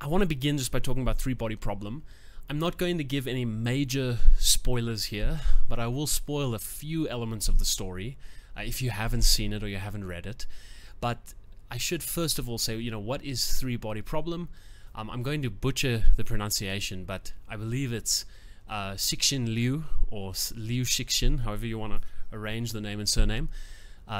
want to begin just by talking about Three-Body Problem. I'm not going to give any major spoilers here, but I will spoil a few elements of the story if you haven't seen it or you haven't read it. But I should first of all say, you know, what is Three-Body Problem? I'm going to butcher the pronunciation, but I believe it's Cixin Liu, or Liu Cixin, however you want to arrange the name and surname.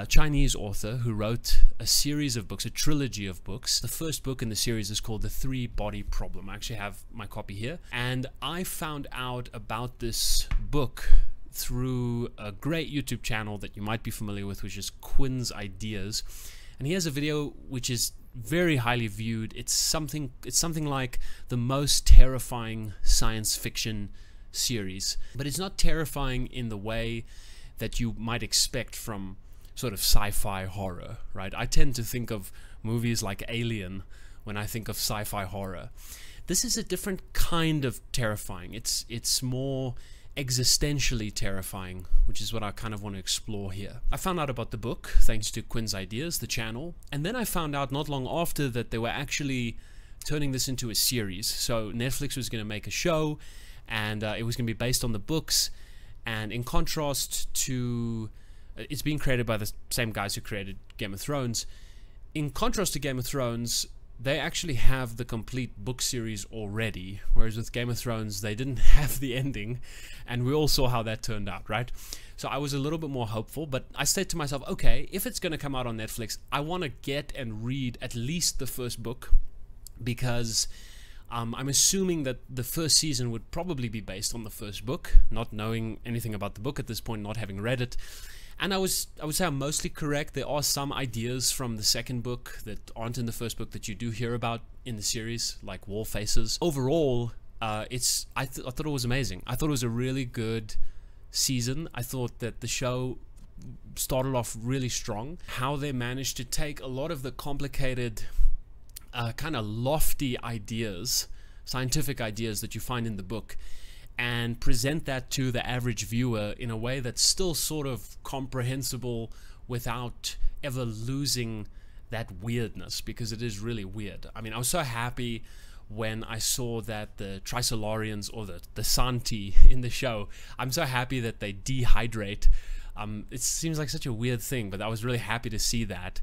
Chinese author who wrote a series of books, a trilogy of books. The first book in the series is called The Three-Body Problem. I actually have my copy here. And I found out about this book through a great YouTube channel that you might be familiar with, which is Quinn's Ideas. And he has a video which is very highly viewed. It's something like the most terrifying science fiction series. But it's not terrifying in the way that you might expect from sort of sci-fi horror, right? I tend to think of movies like Alien when I think of sci-fi horror. This is a different kind of terrifying. It's more existentially terrifying, which is what I kind of want to explore here. I found out about the book thanks to Quinn's Ideas, the channel, and then I found out not long after that they were actually turning this into a series. So Netflix was going to make a show, and it was going to be based on the books, and in contrast to it's being created by the same guys who created Game of Thrones. In contrast to Game of Thrones, they actually have the complete book series already, whereas with Game of Thrones, they didn't have the ending, and we all saw how that turned out, right? So I was a little bit more hopeful, but I said to myself, okay, if it's going to come out on Netflix, I want to get and read at least the first book, because I'm assuming that the first season would probably be based on the first book, not knowing anything about the book at this point, not having read it. And I would say I'm mostly correct. There are some ideas from the second book that aren't in the first book that you do hear about in the series, like wall faces. Overall, I thought it was amazing. I thought it was a really good season. I thought that the show started off really strong. How they managed to take a lot of the complicated, kind of lofty ideas, scientific ideas that you find in the book, and present that to the average viewer in a way that's still sort of comprehensible without ever losing that weirdness, because it is really weird. I mean, I was so happy when I saw that the Trisolarians, or the Santi in the show, I'm so happy that they dehydrate. It seems like such a weird thing, but I was really happy to see that.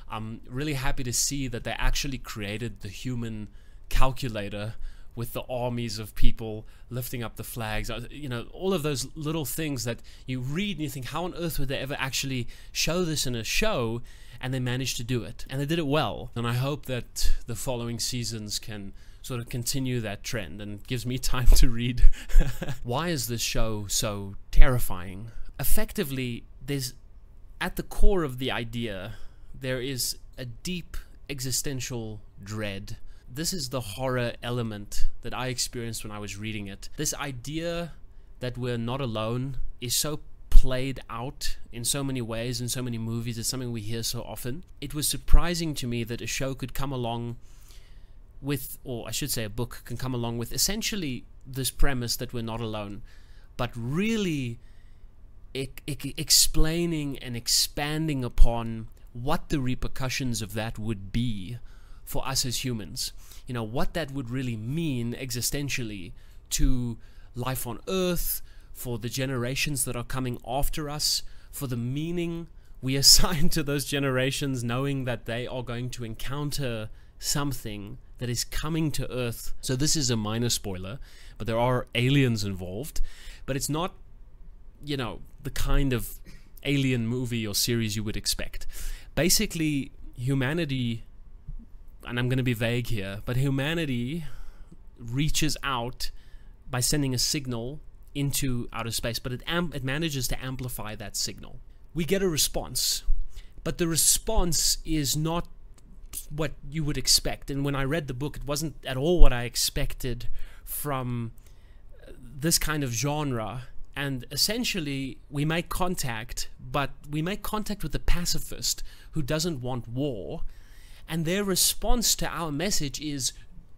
I'm really happy to see that they actually created the human calculator with the armies of people lifting up the flags, you know, all of those little things that you read and you think, how on earth would they ever actually show this in a show? And they managed to do it, and they did it well. And I hope that the following seasons can sort of continue that trend and gives me time to read. Why is this show so terrifying? Effectively, there's, at the core of the idea, there is a deep existential dread. This is the horror element that I experienced when I was reading it. This idea that we're not alone is so played out in so many ways, in so many movies. It's something we hear so often. It was surprising to me that a show could come along with, or I should say a book can come along with, essentially this premise that we're not alone, but really explaining and expanding upon what the repercussions of that would be for us as humans. You know, what that would really mean existentially to life on Earth, for the generations that are coming after us, for the meaning we assign to those generations, knowing that they are going to encounter something that is coming to Earth. So this is a minor spoiler, but there are aliens involved, but it's not, you know, the kind of alien movie or series you would expect. Basically, humanity, and I'm going to be vague here, but humanity reaches out by sending a signal into outer space, but it manages to amplify that signal. We get a response, but the response is not what you would expect. And when I read the book, it wasn't at all what I expected from this kind of genre. And essentially, we make contact, but we make contact with a pacifist who doesn't want war. And their response to our message is,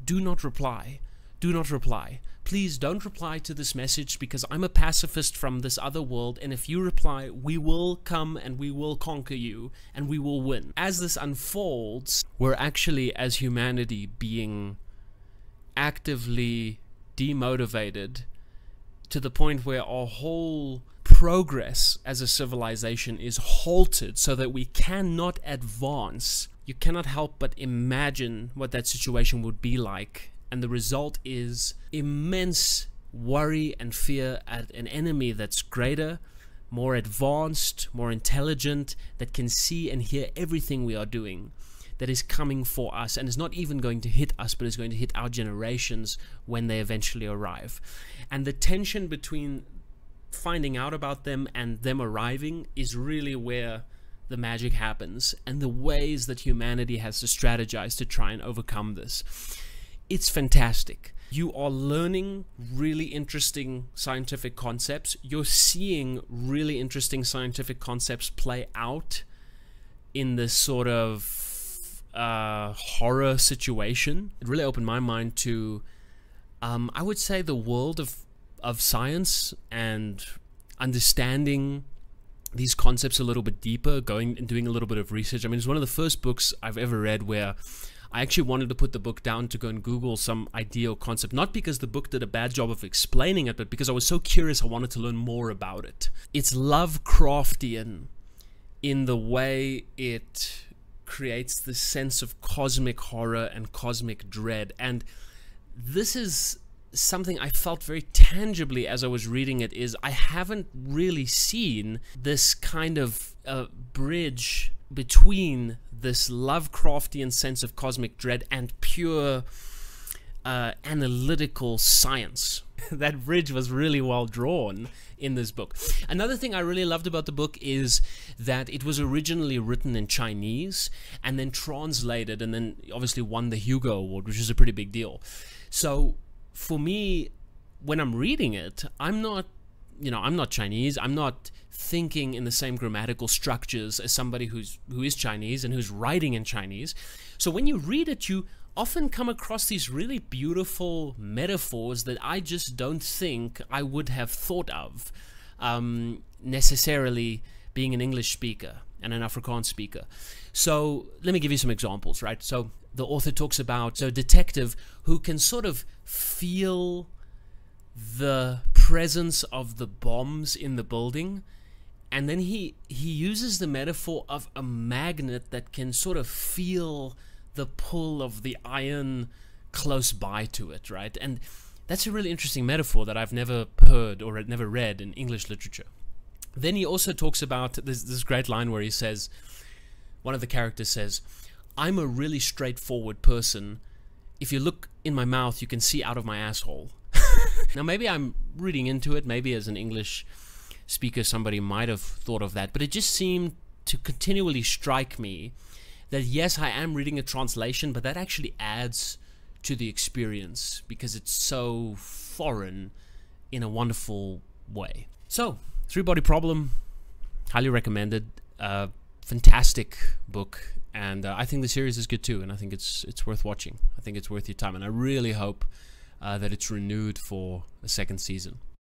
do not reply. Do not reply. Please don't reply to this message, because I'm a pacifist from this other world, and if you reply, we will come and we will conquer you, and we will win. As this unfolds, we're actually, as humanity, being actively demotivated to the point where our whole progress as a civilization is halted so that we cannot advance. You cannot help but imagine what that situation would be like, and the result is immense worry and fear at an enemy that's greater, more advanced, more intelligent, that can see and hear everything we are doing, that is coming for us and is not even going to hit us, but is going to hit our generations when they eventually arrive. And the tension between finding out about them and them arriving is really where the magic happens, and the ways that humanity has to strategize to try and overcome this. It's fantastic. You are learning really interesting scientific concepts. You're seeing really interesting scientific concepts play out in this sort of horror situation. It really opened my mind to, I would say, the world of science and understanding these concepts a little bit deeper, going and doing a little bit of research. I mean, it's one of the first books I've ever read where I actually wanted to put the book down to go and Google some idea or concept, not because the book did a bad job of explaining it, but because I was so curious I wanted to learn more about it. It's Lovecraftian in the way it creates this sense of cosmic horror and cosmic dread, and this is something I felt very tangibly as I was reading it. Is I haven't really seen this kind of bridge between this Lovecraftian sense of cosmic dread and pure analytical science. That bridge was really well drawn in this book. Another thing I really loved about the book is that it was originally written in Chinese and then translated, and then obviously won the Hugo Award, which is a pretty big deal. So for me, when I'm reading it, I'm not Chinese. I'm not thinking in the same grammatical structures as somebody who is Chinese and who's writing in Chinese. So when you read it, you often come across these really beautiful metaphors that I just don't think I would have thought of necessarily being an English speaker and an Afrikaans speaker. So let me give you some examples, right? So the author talks about a detective who can sort of feel the presence of the bombs in the building, and then he uses the metaphor of a magnet that can sort of feel the pull of the iron close by to it, right? And that's a really interesting metaphor that I've never heard or never read in English literature. Then he also talks about this great line where he says, one of the characters says, "I'm a really straightforward person. If you look in my mouth, you can see out of my asshole." Now, maybe I'm reading into it. Maybe as an English speaker, somebody might have thought of that. But it just seemed to continually strike me that, yes, I am reading a translation, but that actually adds to the experience because it's so foreign in a wonderful way. So, Three-Body Problem, highly recommended. Fantastic book. And I think the series is good too, and I think it's worth watching. I think it's worth your time, and I really hope that it's renewed for a second season.